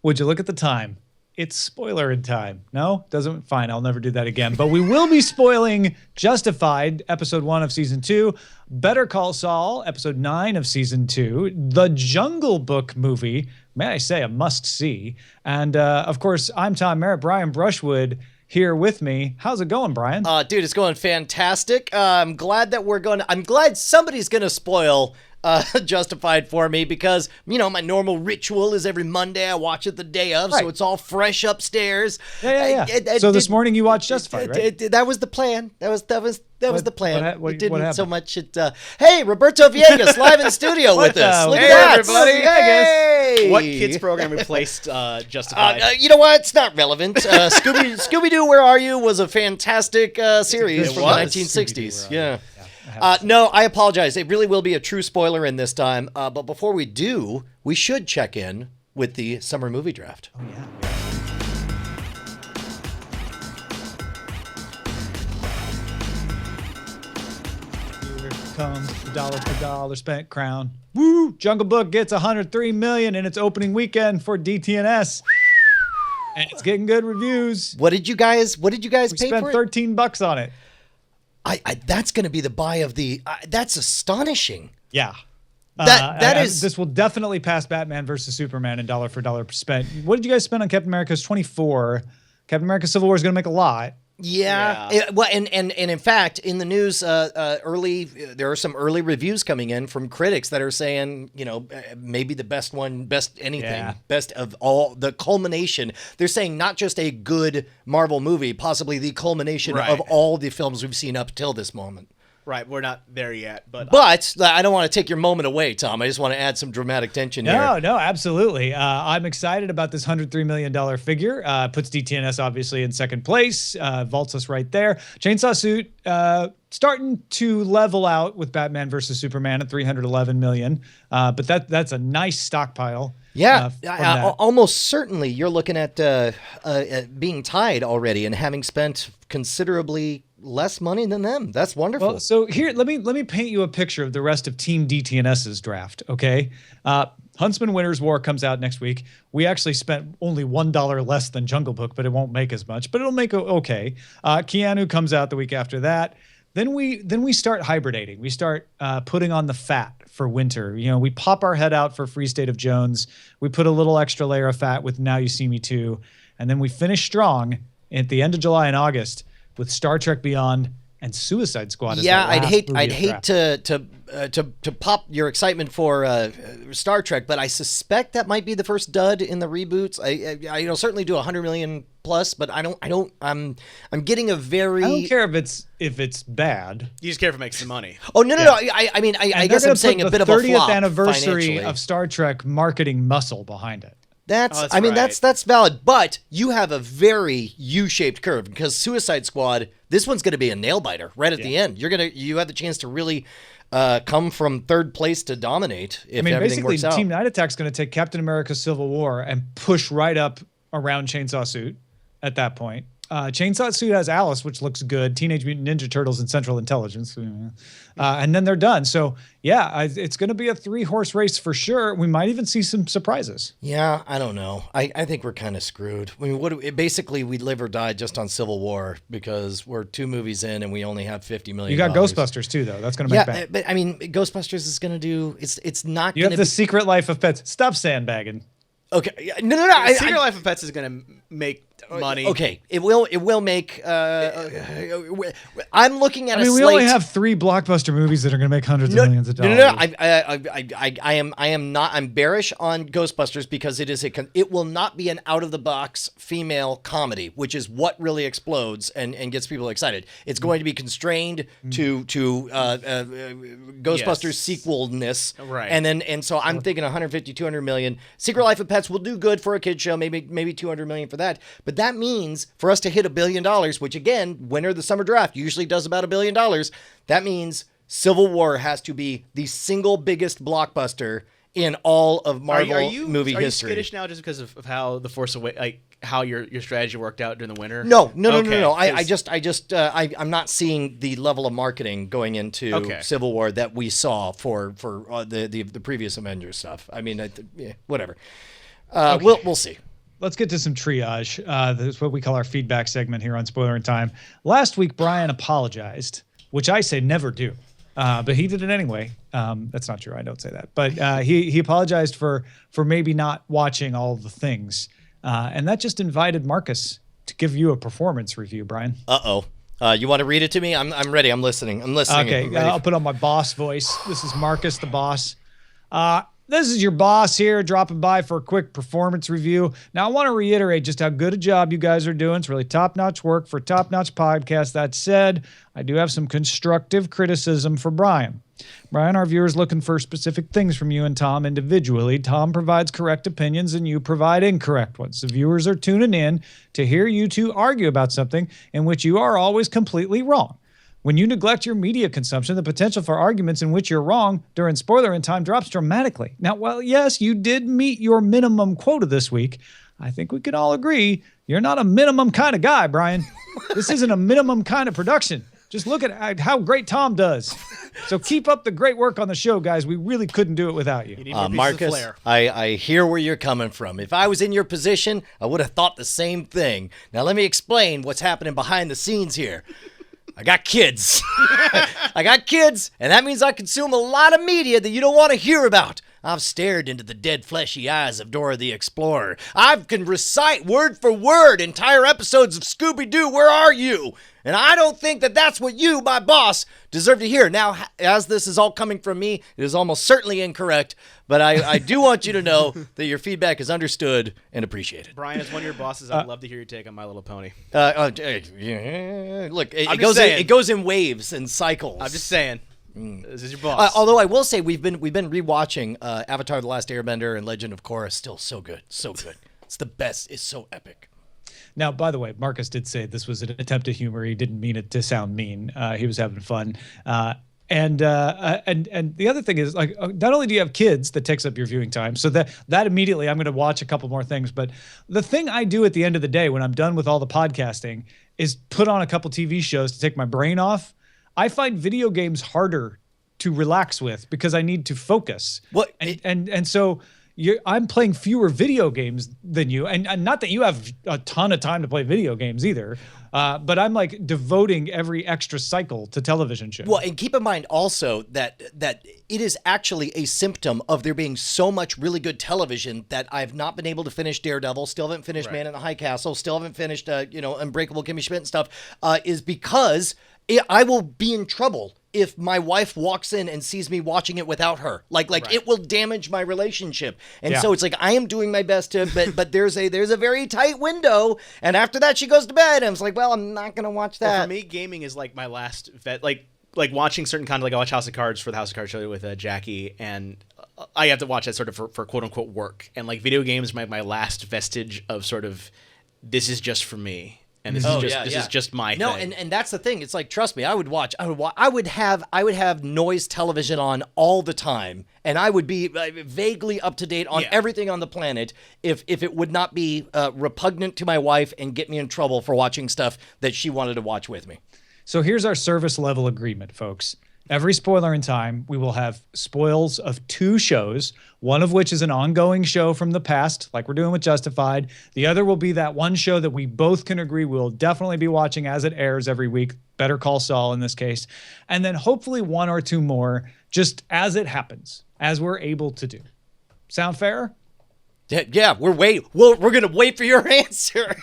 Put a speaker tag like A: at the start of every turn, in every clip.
A: would you look at the time? It's spoiler in time. No? Doesn't? Fine, I'll never do that again. But we will be spoiling Justified, episode 1 of season 2, Better Call Saul, episode 9 of season 2, the Jungle Book movie, may I say a must-see. And, of course, I'm Tom Merritt, Brian Brushwood here with me. How's it going, Brian?
B: Dude, it's going fantastic. I'm glad somebody's going to spoil Justified for me because, you know, my normal ritual is every Monday I watch it the day of, so it's all fresh upstairs.
A: Yeah. So this morning you watched Justified, right?
B: That was the plan. That was the plan.
A: What
B: It didn't
A: happened?
B: so much. Hey, Roberto Villegas live in studio with us. Look
C: Hey,
B: at that.
C: everybody.
B: Hey.
C: What kids program replaced Justified?
B: You know what? It's not relevant. Scooby-Doo, Where Are You? Was a fantastic series from the 1960s. Yeah. No, I apologize. It really will be a true spoiler in this time. But before we do, we should check in with the summer movie draft.
A: Oh, yeah. Here comes the dollar for dollar spent crown. Woo! Jungle Book gets $103 million in its opening weekend for DTNS. And it's getting good reviews.
B: What did you guys
A: We
B: pay
A: spent
B: for it?
A: $13 on it.
B: That's going to be the buy of the. That's astonishing.
A: Yeah.
B: That is.
A: This will definitely pass Batman versus Superman in dollar for dollar spent. What did you guys spend on Captain America's 24? Captain America Civil War is going to make a lot.
B: Yeah. And in fact, in the news, there are some early reviews coming in from critics that are saying, you know, maybe the best one, best anything, best of all, the culmination. They're saying not just a good Marvel movie, possibly the culmination of all the films we've seen up till this moment.
C: Right, we're not there yet, but
B: I don't want to take your moment away, Tom. I just want to add some dramatic tension here.
A: No, absolutely. I'm excited about this $103 million figure. Puts DTNS obviously in second place, vaults us right there. Chainsaw Suit starting to level out with Batman versus Superman at $311 million, but that's a nice stockpile.
B: Yeah, almost certainly you're looking at being tied already and having spent considerably less money than them. That's wonderful.
A: Well, so here, let me paint you a picture of the rest of Team DTNS's draft, okay? Huntsman Winter's War comes out next week. We actually spent only $1 less than Jungle Book, but it won't make as much, but it'll make okay. Keanu comes out the week after that. Then we start hibernating. We start putting on the fat for winter. You know, we pop our head out for Free State of Jones. We put a little extra layer of fat with Now You See Me Too. And then we finish strong at the end of July and August with Star Trek Beyond and Suicide Squad.
B: I'd hate to pop your excitement for Star Trek, but I suspect that might be the first dud in the reboots. I certainly do 100 million plus, but I'm getting a very.
A: I don't care if it's bad.
C: you just care if it makes some money.
B: Oh no! I guess I'm saying a bit of a flop.
A: 30th anniversary
B: financially.
A: of Star Trek marketing muscle behind it.
B: That's valid, but you have a very U-shaped curve because Suicide Squad, this one's going to be a nail biter right at the end. You have the chance to really come from third place to dominate if everything works out.
A: Basically, Team Night Attack's going to take Captain America: Civil War and push right up around Chainsaw Suit at that point. Chainsaw Suit has Alice, which looks good. Teenage Mutant Ninja Turtles and Central Intelligence. And then they're done. So, yeah, it's going to be a 3-horse race for sure. We might even see some surprises.
B: Yeah, I don't know. I think we're kind of screwed. I mean, basically, we live or die just on Civil War because we're 2 movies in and we only have $50 million.
A: You got Ghostbusters, too, though. That's going to make bank.
B: But, I mean, Ghostbusters is going to do... It's not
A: You
B: going
A: have
B: to
A: The Secret Life of Pets. Stop sandbagging.
B: Okay. No.
C: Secret Life of Pets is going to make money.
B: Okay. It will make... I'm looking at a slate...
A: we only have 3 blockbuster movies that are going to make hundreds of millions of dollars.
B: No. I'm bearish on Ghostbusters because it will not be an out-of-the-box female comedy, which is what really explodes and gets people excited. It's going to be constrained to Ghostbusters sequelness.
C: Right.
B: And so I'm thinking 150, 200 million. Secret Life of Pets will do good for a kid show, maybe 200 million for that. But that means for us to hit $1 billion, which again, winner of the summer draft usually does about $1 billion. That means Civil War has to be the single biggest blockbuster in all of Marvel movie history.
C: Are you skittish now just because of how the Force Awakens, how your strategy worked out during the winter?
B: No. I'm not seeing the level of marketing going into Civil War that we saw for the previous Avengers stuff. I mean, whatever. We'll see.
A: let's get to some triage. That's what we call our feedback segment here on Spoilerin Time. Last week, Brian apologized, which I say never do. But he did it anyway. That's not true. I don't say that. But he apologized for maybe not watching all the things. And that just invited Marcus to give you a performance review, Brian.
B: Uh-oh. You want to read it to me? I'm ready. I'm listening.
A: Okay, I'll put on my boss voice. This is Marcus, the boss. This is your boss here dropping by for a quick performance review. Now, I want to reiterate just how good a job you guys are doing. It's really top-notch work for a top-notch podcast. That said, I do have some constructive criticism for Brian. Brian, our viewers looking for specific things from you and Tom individually. Tom provides correct opinions and you provide incorrect ones. The viewers are tuning in to hear you two argue about something in which you are always completely wrong. When you neglect your media consumption, the potential for arguments in which you're wrong during Spoilerin Time drops dramatically. Now, while yes, you did meet your minimum quota this week, I think we can all agree you're not a minimum kind of guy, Brian. This isn't a minimum kind of production. Just look at how great Tom does. So keep up the great work on the show, guys. We really couldn't do it without you.
B: Marcus, I hear where you're coming from. If I was in your position, I would have thought the same thing. Now, let me explain what's happening behind the scenes here. I got kids. I got kids, and that means I consume a lot of media that you don't want to hear about. I've stared into the dead fleshy eyes of Dora the Explorer. I can recite word for word entire episodes of Scooby-Doo, Where Are You? And I don't think that that's what you, my boss, deserve to hear. Now, as this is all coming from me, it is almost certainly incorrect, but I do want you to know that your feedback is understood and appreciated.
C: Brian, as one of your bosses, I'd love to hear your take on My Little Pony.
B: Look, it goes in waves and cycles.
C: I'm just saying. This is your boss.
B: Although I will say we've been rewatching Avatar: The Last Airbender and Legend of Korra. Still so good, so good. It's the best. It's so epic.
A: Now, by the way, Marcus did say this was an attempt at humor. He didn't mean it to sound mean. He was having fun. And the other thing is, like, not only do you have kids that takes up your viewing time, so that immediately I'm going to watch a couple more things. But the thing I do at the end of the day when I'm done with all the podcasting is put on a couple TV shows to take my brain off. I find video games harder to relax with because I need to focus. And so I'm playing fewer video games than you, and not that you have a ton of time to play video games either, but I'm like devoting every extra cycle to television shows.
B: Well, and keep in mind also that it is actually a symptom of there being so much really good television that I've not been able to finish Daredevil, still haven't finished Man in the High Castle, still haven't finished Unbreakable Kimmy Schmidt and stuff, is because I will be in trouble if my wife walks in and sees me watching it without her. It will damage my relationship. And so it's like I am doing my best to, but there's a very tight window, and after that she goes to bed, and I'm like, well, I'm not gonna watch that.
C: Well, for me, gaming is like my last vet. Like watching certain content. Like I watch House of Cards for the House of Cards show with Jackie, and I have to watch that sort of for quote unquote work. And like video games, my last vestige of sort of this is just for me. And this is just my thing.
B: No, and that's the thing. It's like, trust me, I would have noise television on all the time, and I would be vaguely up to date on everything on the planet if it would not be repugnant to my wife and get me in trouble for watching stuff that she wanted to watch with me.
A: So here's our service level agreement, folks. Every Spoilerin Time, we will have spoils of 2 shows, one of which is an ongoing show from the past, like we're doing with Justified. The other will be that one show that we both can agree we'll definitely be watching as it airs every week, Better Call Saul in this case. And then hopefully 1 or 2 more, just as it happens, as we're able to do. Sound fair?
B: Yeah, we're going to wait for your answer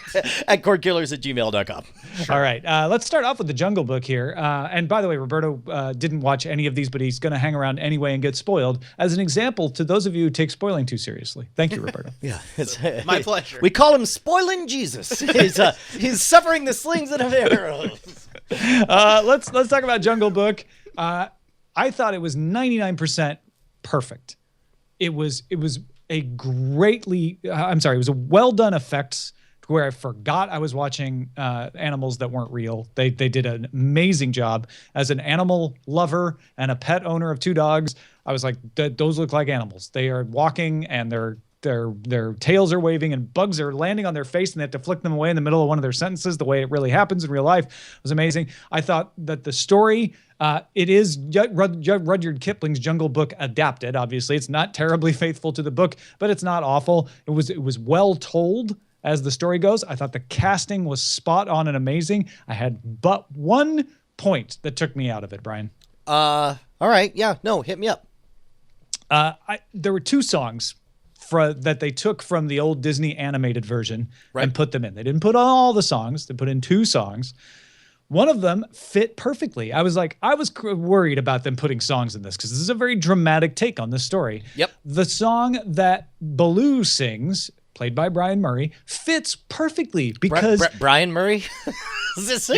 B: at cordkillers@gmail.com.
A: Sure. All right, let's start off with the Jungle Book here. And by the way, Roberto didn't watch any of these, but he's going to hang around anyway and get spoiled. As an example to those of you who take spoiling too seriously. Thank you, Roberto.
B: Yeah, it's
C: my pleasure.
B: We call him Spoiling Jesus. He's suffering the slings and arrows.
A: Let's talk about Jungle Book. I thought it was 99% perfect. It was a well done effects to where I forgot I was watching animals that weren't real. They did an amazing job. As an animal lover and a pet owner of 2 dogs, I was like, those look like animals. They are walking and their tails are waving and bugs are landing on their face and they have to flick them away in the middle of one of their sentences. The way it really happens in real life was amazing. I thought that the story, it is Rudyard Kipling's Jungle Book adapted. Obviously, it's not terribly faithful to the book, but it's not awful. It was well told. as the story goes. I thought the casting was spot on and amazing. I had but one point that took me out of it, Brian.
B: All right. Yeah. No, hit me up.
A: There were 2 songs that they took from the old Disney animated version and put them in. They didn't put on all the songs. They put in 2 songs. One of them fit perfectly. I was worried about them putting songs in this because this is a very dramatic take on this story.
B: Yep.
A: The song that Baloo sings, played by Brian Murray, fits perfectly because
B: Brian Murray. Is this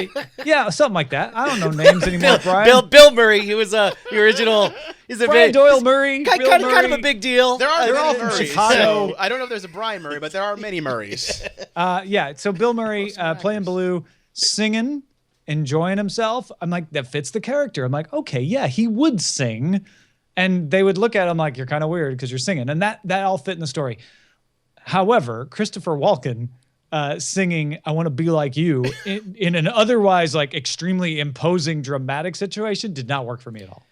A: yeah, something like that. I don't know names anymore. Brian.
B: Bill Murray. He was the original. He's a
A: Brian Doyle Murray.
B: Kind of a big deal.
C: There are
A: They're all
C: many
A: from
C: Murrays.
A: Chicago.
C: So I don't know if there's a Brian Murray, but there are many Murrays.
A: Yeah. So Bill Murray playing Baloo, singing, enjoying himself. I'm like, that fits the character. I'm like, okay, yeah, he would sing. And they would look at him like, you're kind of weird because you're singing. And that all fit in the story. However, Christopher Walken singing I Want to Be Like You in an otherwise like extremely imposing dramatic situation did not work for me at all.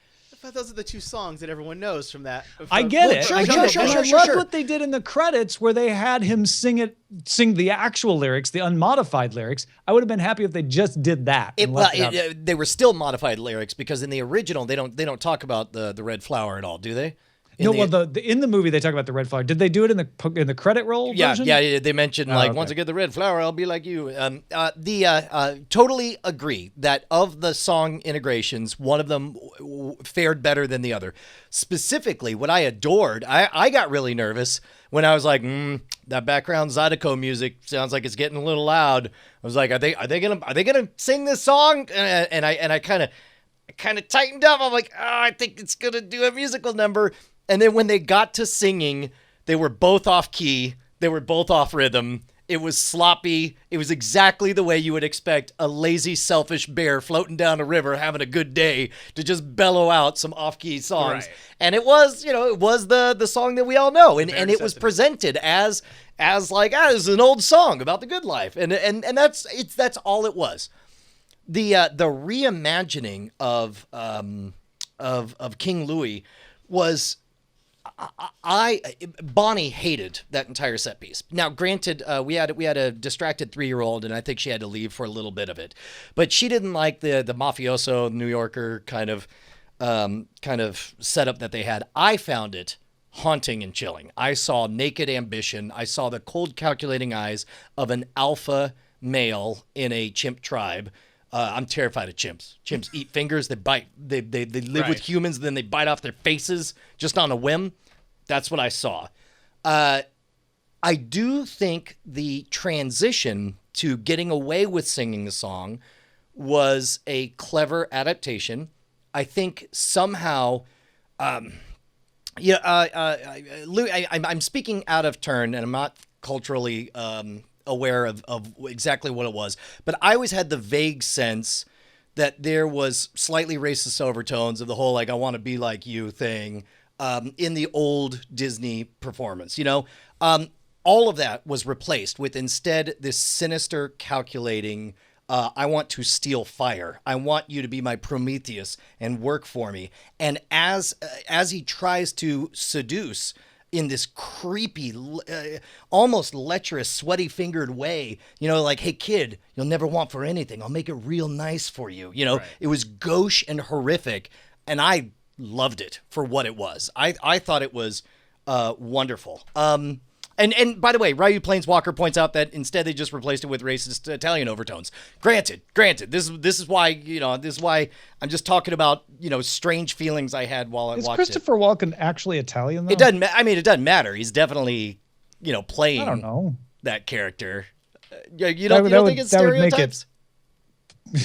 C: But those are the 2 songs that everyone knows from that.
A: I get it.
B: Sure,
A: I get
B: sure,
A: it.
B: sure,
A: I
B: sure,
A: love
B: sure.
A: what they did in the credits where they had him sing the actual lyrics, the unmodified lyrics. I would have been happy if they just did that.
B: They were still modified lyrics because in the original they don't talk about the red flower at all, do they? In
A: the movie they talk about the red flower. Did they do it in the credit roll version?
B: Yeah. They mentioned once I get the red flower, I'll be like you. Totally agree that of the song integrations, one of them fared better than the other. Specifically, what I adored, I got really nervous when I was like, that background Zydeco music sounds like it's getting a little loud. I was like, are they gonna sing this song? And I kind of tightened up. I'm like, I think it's gonna do a musical number. And then when they got to singing, they were both off key. They were both off rhythm. It was sloppy. It was exactly the way you would expect a lazy, selfish bear floating down a river having a good day to just bellow out some off-key songs.
C: Right.
B: And it was, the song that we all know. And it was presented as like, this is an old song about the good life. And that's all it was. The reimagining of King Louis was... Bonnie hated that entire set piece. Now, granted, we had a distracted 3-year-old, and I think she had to leave for a little bit of it. But she didn't like the mafioso New Yorker kind of setup that they had. I found it haunting and chilling. I saw naked ambition. I saw the cold, calculating eyes of an alpha male in a chimp tribe. I'm terrified of chimps. Chimps eat fingers. They bite. They live with humans, and then they bite off their faces just on a whim. That's what I saw. I do think the transition to getting away with singing the song was a clever adaptation. I think somehow, I'm speaking out of turn, and I'm not culturally aware of exactly what it was, but I always had the vague sense that there was slightly racist overtones of the whole like I want to be like you thing in the old Disney performance. All of that was replaced with instead this sinister, calculating, I want to steal fire. I want you to be my Prometheus and work for me. And as he tries to seduce in this creepy, almost lecherous, sweaty-fingered way, like, hey, kid, you'll never want for anything. I'll make it real nice for you. Right. It was gauche and horrific, and I loved it for what it was. I thought it was wonderful. And by the way, Ryu Planeswalker points out that instead they just replaced it with racist Italian overtones. Granted, this is why I'm just talking about strange feelings I had while I watched it.
A: Is Christopher Walken actually Italian though?
B: It doesn't matter. He's definitely playing.
A: I don't know
B: that character. You don't think it's stereotypes?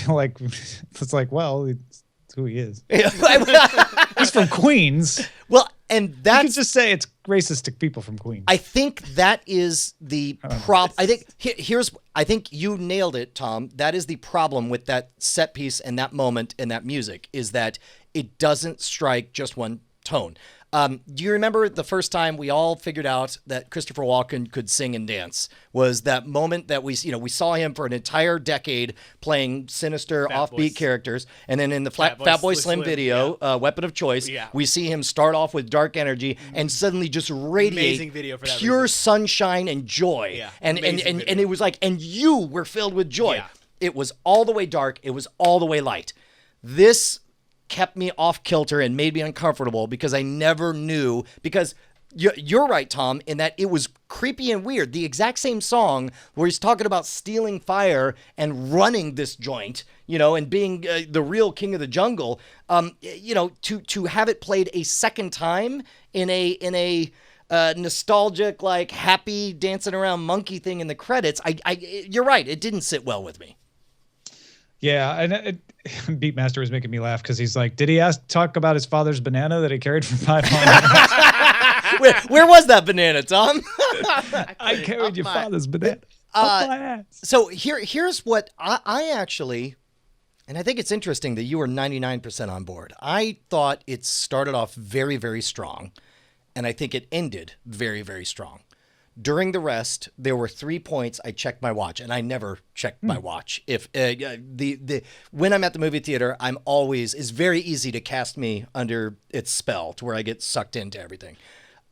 A: Like it's like, well, it's who he is. He's from Queens.
B: Well, and that's...
A: You could just say it's racist to people from Queens.
B: I think that is the problem. I think you nailed it, Tom. That is the problem with that set piece and that moment and that music is that it doesn't strike just one tone. Do you remember the first time we all figured out that Christopher Walken could sing and dance? Was that moment that we saw him for an entire decade playing sinister, offbeat characters, and then in the Fatboy Slim video, Weapon of Choice, we see him start off with dark energy and suddenly just radiate pure sunshine and joy. Yeah. And it was like, and you were filled with joy. Yeah. It was all the way dark. It was all the way light. This kept me off kilter and made me uncomfortable because I never knew, because you're right, Tom, in that it was creepy and weird. The exact same song where he's talking about stealing fire and running this joint, and being the real king of the jungle, to have it played a second time in a nostalgic, like happy dancing around monkey thing in the credits. You're right. It didn't sit well with me.
A: Yeah, and Beatmaster was making me laugh because he's like, did he talk about his father's banana that he carried for 5 months?
B: Where was that banana, Tom?
A: I carried your father's banana up my ass.
B: So here's what I actually, and I think it's interesting that you were 99% on board. I thought it started off very, very strong, and I think it ended very, very strong. During the rest, there were 3 points I checked my watch, and I never checked my watch. If when I'm at the movie theater, it's very easy to cast me under its spell to where I get sucked into everything.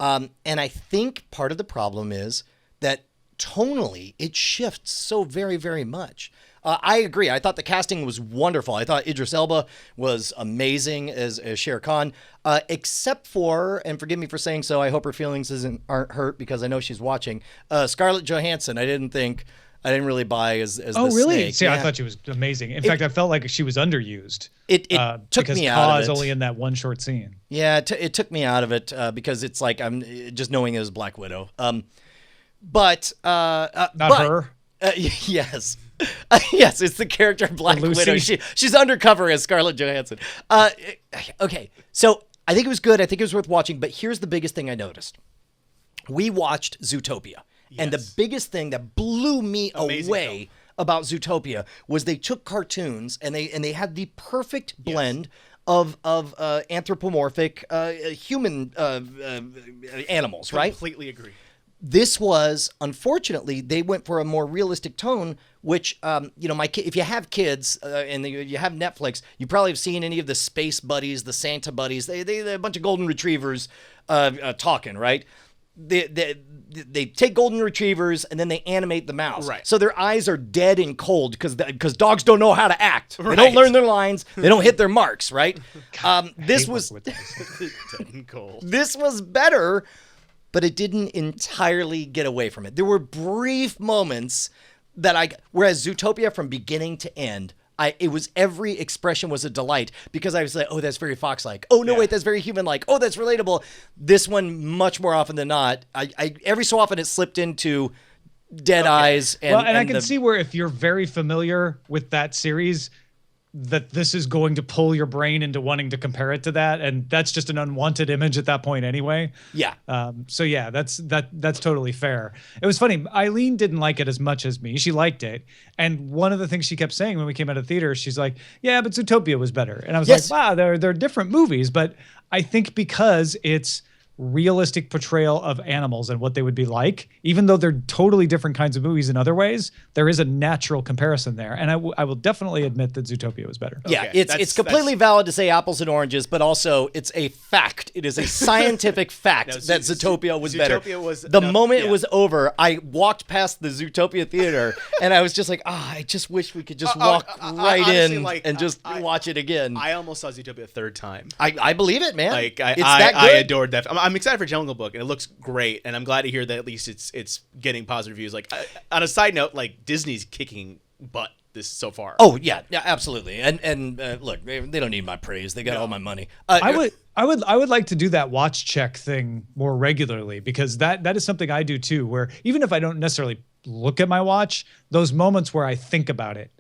B: And I think part of the problem is that tonally it shifts so very, very much. I agree. I thought the casting was wonderful. I thought Idris Elba was amazing as Shere Khan, except for, and forgive me for saying so, I hope her feelings aren't hurt because I know she's watching, Scarlett Johansson. I didn't really buy as
A: oh,
B: the
A: really?
B: Snake.
A: See, I thought she was amazing. In fact, I felt like she was underused.
B: It took me out of it.
A: Because only in that one short scene.
B: Yeah, it took me out of it because it's like I'm just knowing it was Black Widow. But
A: her.
B: Yes. Yes, it's the character Black Widow. She's undercover as Scarlett Johansson. Okay, so I think it was good. I think it was worth watching. But here's the biggest thing I noticed. We watched Zootopia. Yes. And the biggest thing that blew me away about Zootopia was they took cartoons and they had the perfect blend of anthropomorphic human animals, right?
C: Completely agree.
B: This was, unfortunately, they went for a more realistic tone, which, if you have kids and you have Netflix, you probably have seen any of the Space Buddies, the Santa Buddies. They're a bunch of golden retrievers talking, right? They take golden retrievers and then they animate the mouse.
C: Right.
B: So their eyes are dead and cold because dogs don't know how to act. Right. They don't learn their lines. They don't hit their marks, right? This was
C: dead and cold.
B: This was better, but it didn't entirely get away from it. There were brief moments whereas Zootopia from beginning to end, every expression was a delight because I was like, oh, that's very Fox-like. Oh, no, wait, that's very human-like. Oh, that's relatable. This one, much more often than not, every so often it slipped into dead eyes. And
A: I can see where if you're very familiar with that series, that this is going to pull your brain into wanting to compare it to that, and that's just an unwanted image at that point anyway.
B: Yeah.
A: So yeah, that's totally fair. It was funny. Eileen didn't like it as much as me. She liked it, and one of the things she kept saying when we came out of theater, she's like, "Yeah, but Zootopia was better," and I was like, "Wow, they're different movies," but I think because it's realistic portrayal of animals and what they would be like, even though they're totally different kinds of movies in other ways, there is a natural comparison there. And I will definitely admit that Zootopia was better.
B: Yeah, okay. It's completely valid to say apples and oranges, but also it's a fact. It is a scientific fact that Zootopia was better. The moment it was over, I walked past the Zootopia theater and I was just like, I just wish we could just walk honestly, in and just watch it again.
C: I almost saw Zootopia a third time.
B: I believe it, man.
C: It's that good. I adored that. I'm excited for Jungle Book, and it looks great, and I'm glad to hear that at least it's getting positive reviews. Like, on a side note, like, Disney's kicking butt this so far.
B: Oh yeah, absolutely. And look, they don't need my praise. They got all my money.
A: I would like to do that watch check thing more regularly, because that is something I do too. Where even if I don't necessarily look at my watch, those moments where I think about it,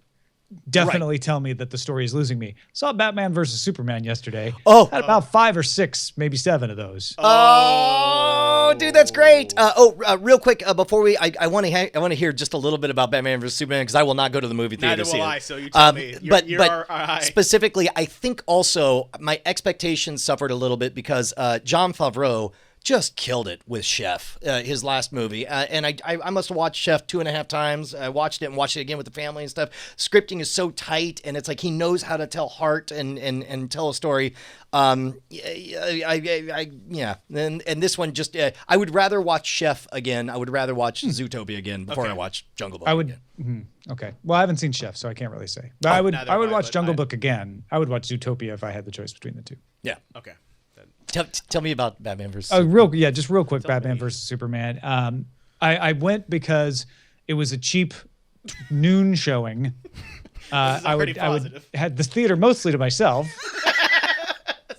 A: definitely tell me that the story is losing me. Saw Batman versus Superman yesterday.
B: Oh.
A: Had about 5 or 6, maybe 7 of those.
B: Oh, dude, that's great. Real quick, before I want to hear just a little bit about Batman vs Superman, because I will not go to the movie theater
C: Neither
B: to see
C: will
B: it.
C: I, so you tell me.
B: But
C: You're
B: specifically, I think also my expectations suffered a little bit because Jon Favreau just killed it with Chef, his last movie. And I must have watched Chef 2.5 times. I watched it and watched it again with the family and stuff. Scripting is so tight, and it's like he knows how to tell heart and tell a story. And this one just, I would rather watch Chef again. I would rather watch Zootopia again before I watch Jungle Book again.
A: Okay. Well, I haven't seen Chef, so I can't really say. But I would watch Jungle
C: but
A: Book again. I would watch Zootopia if I had the choice between the two.
B: Yeah.
C: Okay.
B: Tell me about Batman versus
A: just real quick, Batman versus Superman. I went because it was a cheap noon showing. I would had the theater mostly to myself.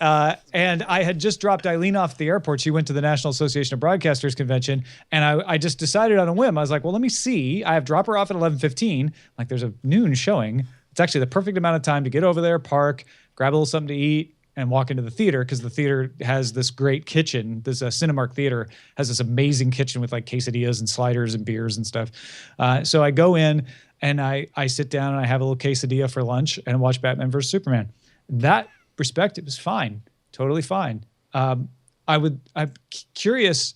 A: And I had just dropped Eileen off at the airport. She went to the National Association of Broadcasters convention, and I just decided on a whim. I was like, well, let me see. I have drop her off at 11:15. Like, there's a noon showing. It's actually the perfect amount of time to get over there, park, grab a little something to eat, and walk into the theater, because the theater has this great kitchen. This Cinemark theater has this amazing kitchen with like quesadillas and sliders and beers and stuff. So I go in and I sit down and I have a little quesadilla for lunch and watch Batman versus Superman. That perspective is fine, totally fine. I'm curious.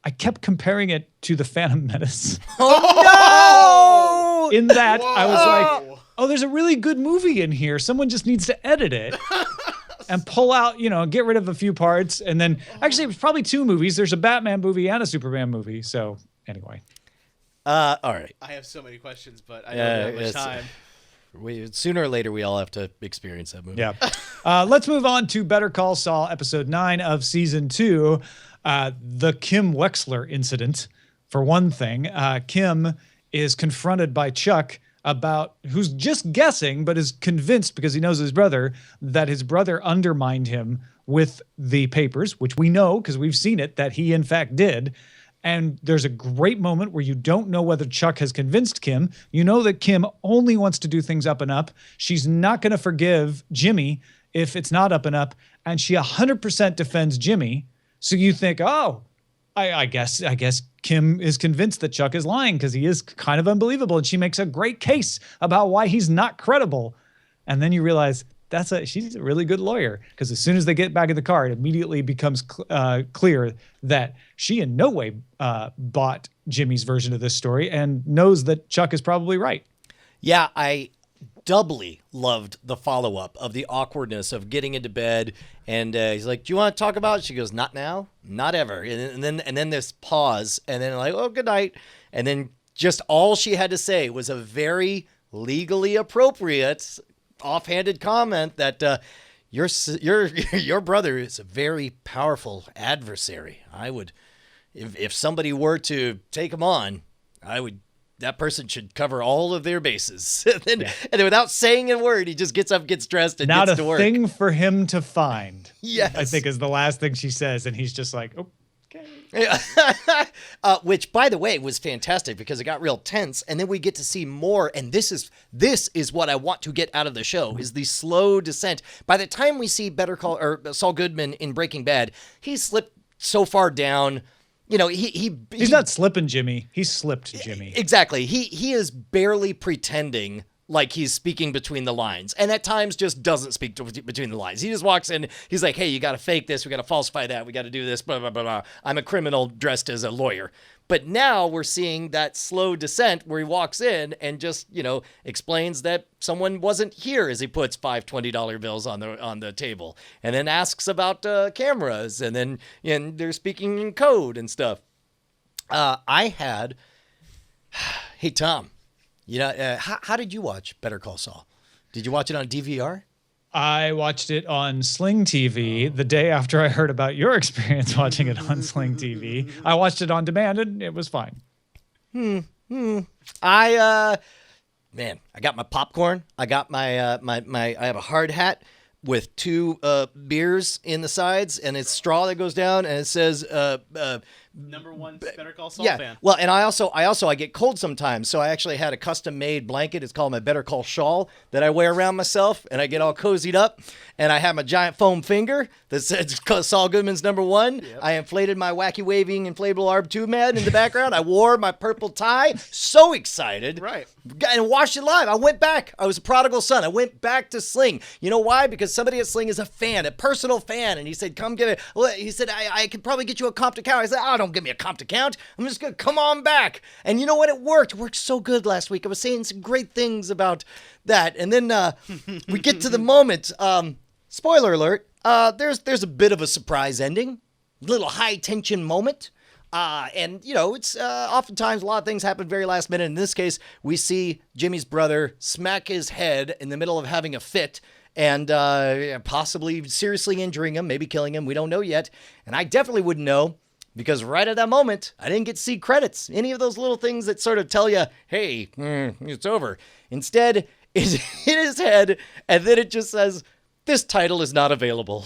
A: I kept comparing it to the Phantom Menace.
B: Oh no!
A: In that I was like, oh, there's a really good movie in here. Someone just needs to edit it. And pull out, get rid of a few parts. And then, actually, it was probably 2 movies. There's a Batman movie and a Superman movie. So, anyway.
B: All right.
C: I have so many questions, but I don't have much time.
B: Sooner or later, we all have to experience that movie.
A: Yeah. Let's move on to Better Call Saul, episode 9 of season 2. The Kim Wexler incident, for one thing. Kim is confronted by Chuck about, who's just guessing, but is convinced because he knows his brother, that his brother undermined him with the papers, which we know because we've seen it, that he in fact did. And there's a great moment where you don't know whether Chuck has convinced Kim. You know that Kim only wants to do things up and up. She's not going to forgive Jimmy if it's not up and up. And she 100% defends Jimmy. So you think, oh, I guess Kim is convinced that Chuck is lying because he is kind of unbelievable. And she makes a great case about why he's not credible. And then you realize she's a really good lawyer, because as soon as they get back in the car, it immediately becomes clear that she in no way bought Jimmy's version of this story and knows that Chuck is probably right.
B: Yeah, I doubly loved the follow-up of the awkwardness of getting into bed, and he's like, do you want to talk about it? She goes, not now, not ever. And then this pause, and then like, oh, good night. And then just all she had to say was a very legally appropriate offhanded comment that your brother is a very powerful adversary. I would, if somebody were to take him on, that person should cover all of their bases. And then without saying a word, he just gets up, gets dressed, and gets to work.
A: Not a thing for him to find.
B: Yes.
A: I think is the last thing she says. And he's just like, okay.
B: Which, by the way, was fantastic because it got real tense. And then we get to see more. And this is what I want to get out of the show, is the slow descent. By the time we see Saul Goodman in Breaking Bad, he slipped so far down. He's
A: not slipping Jimmy. He slipped Jimmy.
B: Exactly. He is barely pretending like he's speaking between the lines, and at times just doesn't speak between the lines. He just walks in. He's like, hey, you got to fake this. We got to falsify that. We got to do this, blah, blah, blah, blah. I'm a criminal dressed as a lawyer. But now we're seeing that slow descent where he walks in and just, explains that someone wasn't here as he puts $5 $20 bills on the table, and then asks about cameras, and then they're speaking in code and stuff. Hey, Tom, how did you watch Better Call Saul? Did you watch it on DVR?
A: I watched it on Sling TV the day after I heard about your experience watching it on Sling TV. I watched it on demand and it was fine.
B: I got my popcorn. I got my I have a hard hat with 2 beers in the sides and it's straw that goes down and it says
C: #1 Better Call Saul fan.
B: Well, and I get cold sometimes, so I actually had a custom made blanket. It's called my Better Call shawl that I wear around myself, and I get all cozied up. And I have my giant foam finger that says Saul Goodman's #1. Yep. I inflated my wacky waving inflatable arm tube man in the background. I wore my purple tie. So excited.
C: Right.
B: And watched it live. I went back. I was a prodigal son. I went back to Sling. You know why? Because somebody at Sling is a fan, a personal fan, and he said, "Come get it." Well, he said, "I could probably get you a comp account." I said, "Oh, don't give me a comp account. I'm just gonna come on back." And you know what? It worked. It worked so good last week. I was saying some great things about that, and then we get to the moment. Spoiler alert. There's a bit of a surprise ending, little high tension moment. And, you know, it's oftentimes a lot of things happen very last minute. In this case, we see Jimmy's brother smack his head in the middle of having a fit and possibly seriously injuring him, maybe killing him. We don't know yet. And I definitely wouldn't know because right at that moment, I didn't get to see credits. Any of those little things that sort of tell you, hey, it's over. Instead, it hit his head, and then it just says, "This title is not available."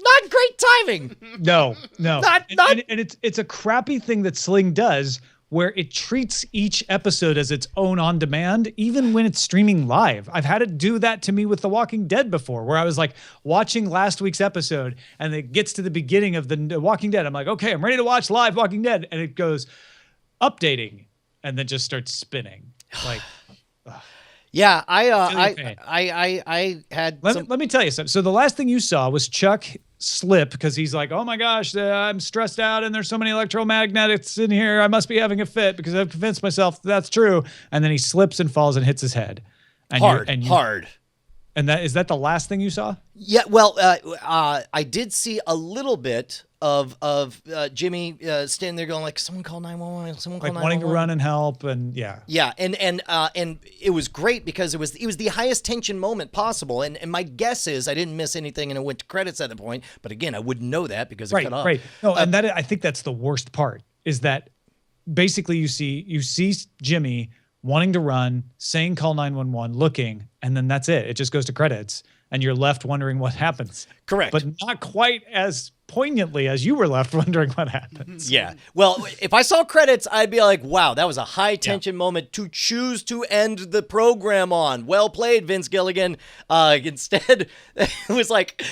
B: Not great timing.
A: No.
B: Not.
A: And it's a crappy thing that Sling does where it treats each episode as its own on demand, even when it's streaming live. I've had it do that to me with The Walking Dead before, where I was like watching last week's episode and it gets to the beginning of The Walking Dead. I'm like, okay, I'm ready to watch live Walking Dead. And it goes updating and then just starts spinning. Like,
B: yeah, I had.
A: Let me tell you something. So the last thing you saw was Chuck slip because he's like, "Oh my gosh, I'm stressed out, and there's so many electromagnetics in here. I must be having a fit because I've convinced myself that's true." And then he slips and falls and hits his head. And
B: hard.
A: And is that the last thing you saw?
B: Yeah, well, I did see a little bit of Jimmy standing there going like, "Someone call 911." Someone call 911.
A: Like wanting to run and help, and yeah.
B: And it was great because it was the highest tension moment possible. And my guess is I didn't miss anything, and it went to credits at the point. But again, I wouldn't know that because it cut off.
A: Right. No, and I think that's the worst part is that basically you see Jimmy wanting to run, saying call 911, looking, and then that's it. It just goes to credits, and you're left wondering what happens.
B: Correct.
A: But not quite as poignantly as you were left wondering what happens.
B: Yeah. Well, if I saw credits, I'd be like, wow, that was a high tension moment to choose to end the program on. Well played, Vince Gilligan. Instead, it's like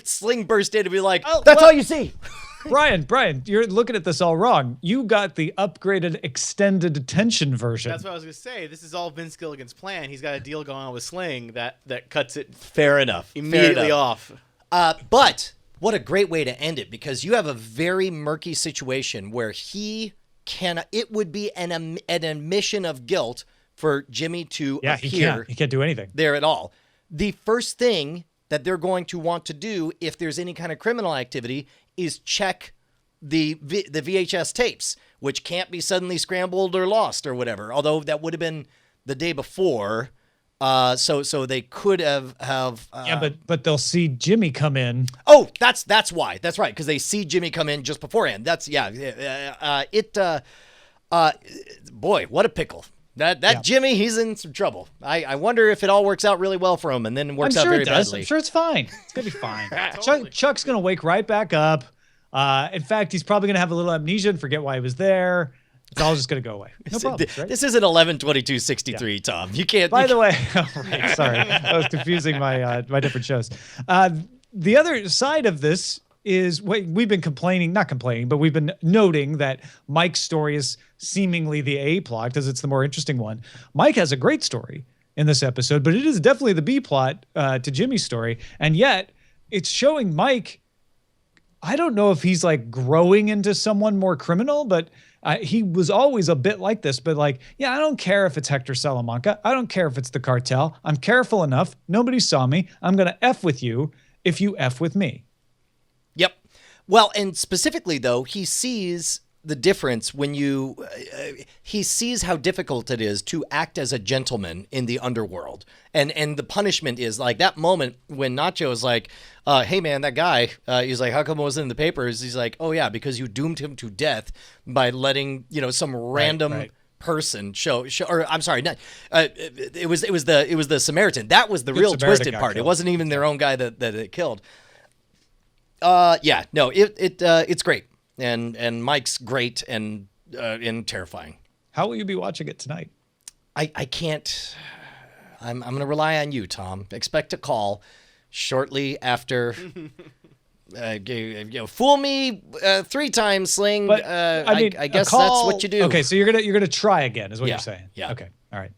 B: Sling burst in to be like, that's all you see.
A: Brian, you're looking at this all wrong. You got the upgraded extended attention version.
C: That's what I was going to say. This is all Vince Gilligan's plan. He's got a deal going on with Sling that cuts it
B: fair enough
C: immediately off.
B: But what a great way to end it, because you have a very murky situation where it would be an admission of guilt for Jimmy to appear.
A: He can't do anything
B: there at all. The first thing that they're going to want to do if there's any kind of criminal activity is check the VHS tapes, which can't be suddenly scrambled or lost or whatever. Although that would have been the day before, so they could have.
A: But they'll see Jimmy come in.
B: Oh, that's why. That's right, because they see Jimmy come in just beforehand. Boy, what a pickle. That Jimmy, he's in some trouble. I wonder if it all works out really well for him and then works out very badly.
A: I'm sure it's fine. It's going to be fine. Totally. Chuck's going to wake right back up. In fact, he's probably going to have a little amnesia and forget why he was there. It's all just going to go away. No problem. Right?
B: This isn't 11/22/63, Tom. You can't.
A: By the way, sorry. I was confusing my different shows. The other side of this is we've been not complaining, but we've been noting that Mike's story is seemingly the A plot because it's the more interesting one. Mike has a great story in this episode, but it is definitely the B plot to Jimmy's story. And yet it's showing Mike, I don't know if he's like growing into someone more criminal, but he was always a bit like this, but like, yeah, I don't care if it's Hector Salamanca. I don't care if it's the cartel. I'm careful enough. Nobody saw me. I'm going to F with you if you F with me.
B: Yep. Well, and specifically, though, he sees the difference when he sees how difficult it is to act as a gentleman in the underworld. And the punishment is like that moment when Nacho is like, hey, man, that guy, he's like, how come it wasn't in the papers? He's like, oh, yeah, because you doomed him to death by letting, some random person show or I'm sorry, not it was the Samaritan. That was the real twisted part. It wasn't even their own guy that it killed. It's great, and Mike's great and terrifying.
A: How will you be watching it tonight?
B: I can't. I'm going to rely on you, Tom. Expect a call shortly after. Fool me 3 times, Sling.
A: But,
B: I guess
A: call,
B: that's what you do.
A: Okay, so you're gonna try again, is what you're saying.
B: Yeah.
A: Okay. All right.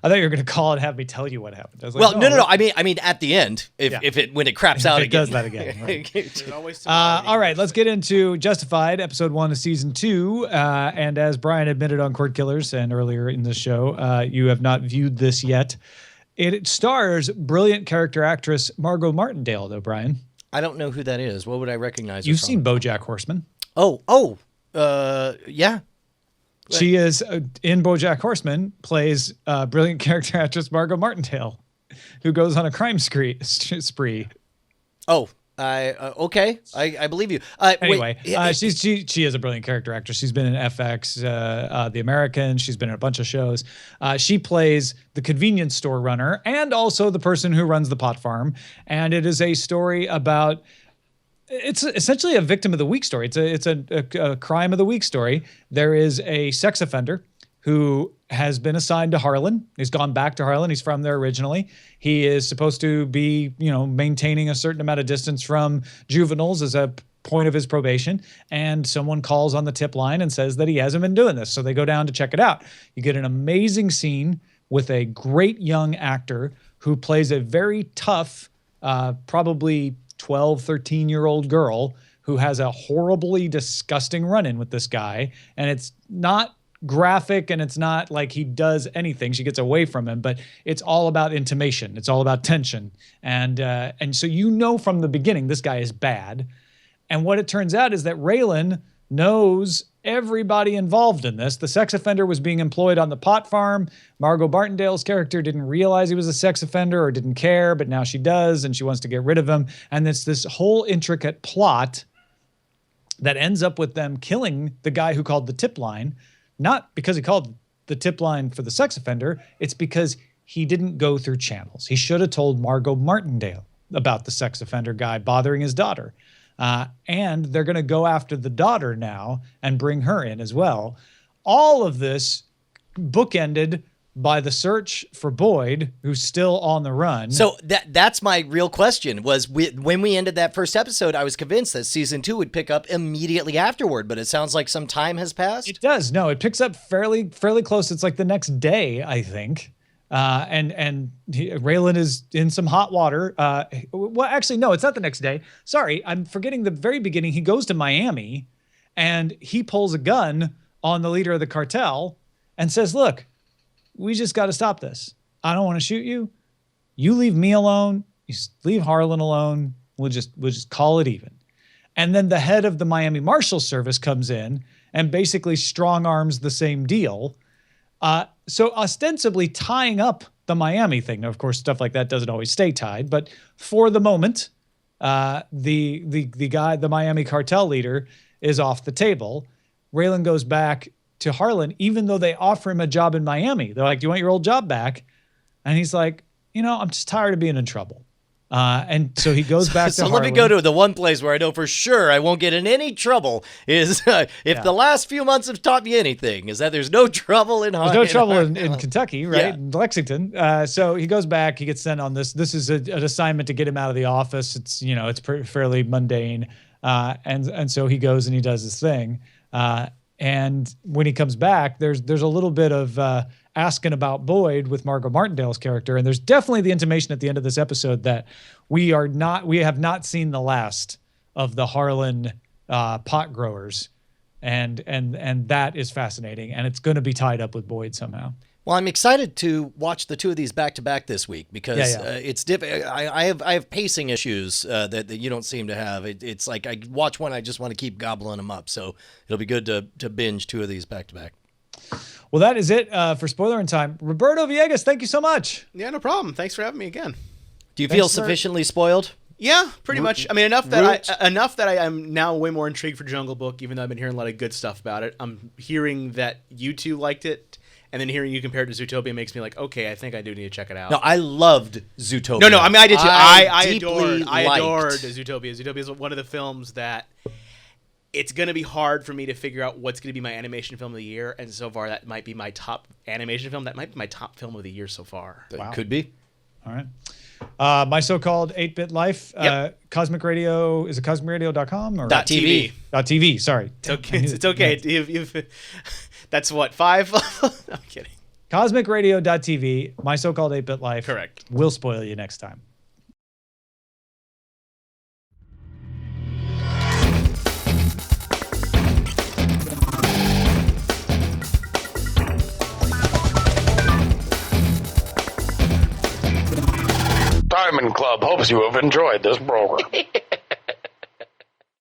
A: I thought you were gonna call and have me tell you what happened. I was like,
B: Well, no. I mean, at the end, when it craps out
A: it
B: again,
A: does that again. Right. All right, let's get into Justified, episode 1 of season 2. And as Brian admitted on Cordkillers and earlier in the show, you have not viewed this yet. It stars brilliant character actress Margot Martindale, though, Brian.
B: I don't know who that is. What would I recognize?
A: You've
B: her from?
A: seen BoJack Horseman.
B: Yeah.
A: She is in BoJack Horseman, plays brilliant character actress Margot Martindale, who goes on a crime spree.
B: Oh, okay. I believe you.
A: Anyway, she is a brilliant character actress. She's been in FX, The Americans. She's been in a bunch of shows. She plays the convenience store runner and also the person who runs the pot farm. And it is a story about. It's essentially a victim of the week story. It's a crime of the week story. There is a sex offender who has been assigned to Harlan. He's gone back to Harlan. He's from there originally. He is supposed to be, maintaining a certain amount of distance from juveniles as a point of his probation. And someone calls on the tip line and says that he hasn't been doing this. So they go down to check it out. You get an amazing scene with a great young actor who plays a very tough, probably 12, 13-year-old girl who has a horribly disgusting run-in with this guy. And it's not graphic and it's not like he does anything. She gets away from him, but it's all about intimation. It's all about tension. And so from the beginning, this guy is bad. And what it turns out is that Raylan knows everybody involved in this. The sex offender was being employed on the pot farm. Margot Martindale's character didn't realize he was a sex offender or didn't care, but now she does, and she wants to get rid of him. And it's this whole intricate plot that ends up with them killing the guy who called the tip line, not because he called the tip line for the sex offender. It's because he didn't go through channels. He should have told Margot Martindale about the sex offender guy bothering his daughter. And they're going to go after the daughter now and bring her in as well. All of this bookended by the search for Boyd, who's still on the run.
B: So that's my real question was when we ended that first episode, I was convinced that season 2 would pick up immediately afterward, but it sounds like some time has passed.
A: It does. No, it picks up fairly close. It's like the next day, I think. Raylan is in some hot water. Well, actually, no, it's not the next day. Sorry, I'm forgetting the very beginning. He goes to Miami and he pulls a gun on the leader of the cartel and says, look, we just got to stop this. I don't want to shoot you. You leave me alone. You leave Harlan alone. We'll just call it even. And then the head of the Miami Marshal Service comes in and basically strong arms the same deal. So ostensibly tying up the Miami thing. Now, of course, stuff like that doesn't always stay tied, but for the moment, the guy, the Miami cartel leader, is off the table. Raylan goes back to Harlan, even though they offer him a job in Miami. They're like, do you want your old job back? And he's like, I'm just tired of being in trouble. And so he goes back to Harlan.
B: Let me go to the one place where I know for sure I won't get in any trouble is if the last few months have taught me anything, is that there's no trouble in Harlan.
A: There's no trouble in Kentucky, right? Yeah. In Lexington. So he goes back, he gets sent on this. This is an assignment to get him out of the office. It's, it's fairly mundane. And so he goes and he does his thing. And when he comes back, there's a little bit of asking about Boyd with Margot Martindale's character, and there's definitely the intimation at the end of this episode that we have not seen the last of the Harlan pot growers, and that is fascinating, and it's going to be tied up with Boyd somehow.
B: Well, I'm excited to watch the two of these back to back this week because it's different. I have pacing issues that you don't seem to have. It's like I watch one, I just want to keep gobbling them up. So it'll be good to binge two of these back to back.
A: Well, that is it for Spoilerin Time. Roberto Villegas, thank you so much.
C: Yeah, no problem. Thanks for having me again.
B: Do you feel sufficiently spoiled?
C: Yeah, pretty much. I mean, enough that I am now way more intrigued for Jungle Book, even though I've been hearing a lot of good stuff about it. I'm hearing that you two liked it, and then hearing you compare it to Zootopia makes me like, okay, I think I do need to check it out.
B: No, I loved Zootopia.
C: No, I mean, I did too. I
B: deeply
C: adored Zootopia. Zootopia is one of the films that it's going to be hard for me to figure out what's going to be my animation film of the year, and so far that might be my top animation film. That might be my top film of the year so far.
B: That could be.
A: All right. My so-called 8-bit life. Cosmic Radio, is it cosmicradio.com or
C: .tv?
A: .tv, sorry.
C: It's okay. You've that's what, 5? I'm kidding.
A: Cosmicradio.tv, my so-called 8-bit life.
C: Correct.
A: We'll spoil you next time.
D: Diamond Club hopes you have enjoyed this program.